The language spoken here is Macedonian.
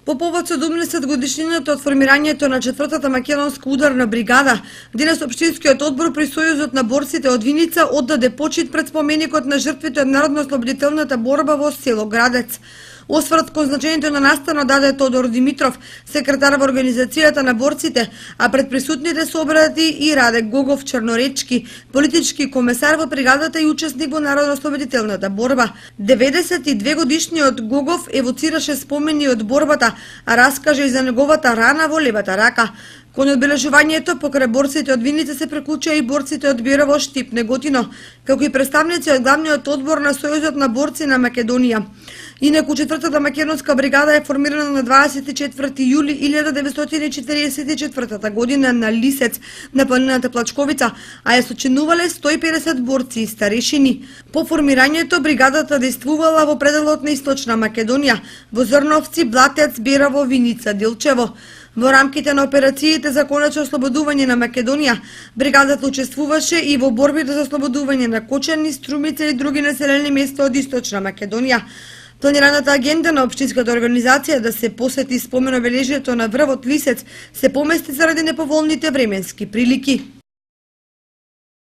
По повод 70 годишнината од формирањето на 4-та македонска ударна бригада, денес општинскиот одбор при Сојузот на борците од Виница оддаде почит пред споменикот на жртвите од народно-ослободителната борба во село Градец. Осврт кон значењето на настанот даде Тодор Димитров, секретар во организацијата на борците, а пред присутните се обрати и Раде Гогов Черноречки, политички комесар во бригадата и учесник во народно-ослободителната борба. 92 годишниот Гогов евоцираше спомени од борбата, а раскаже и за неговата рана во левата рака. Кон одбележувањето покрај борците од Виница се приклучија и борците од Бирово, Штип, Неготино, како и представници од главниот одбор на Сојузот на борци на Македонија. Инаку 4-та македонска бригада е формирана на 24 јули 1944 година на Лисец, на планината Плачковица, а ја сочинувале 150 борци и старешини. По формирањето бригадата действувала во пределот на Источна Македонија, во Зрновци, Блатец, Бирово, Виница, Дилчево. Во рамките на операциите за конечно ослободување на Македонија, бригадата учествуваше и во борбите за ослободување на Кочани, Струмица и други населени места од Источна Македонија. Планираната агенда на општинската организација да се посети споменобележјето на врвот Лисец се помести заради неповолните временски прилики.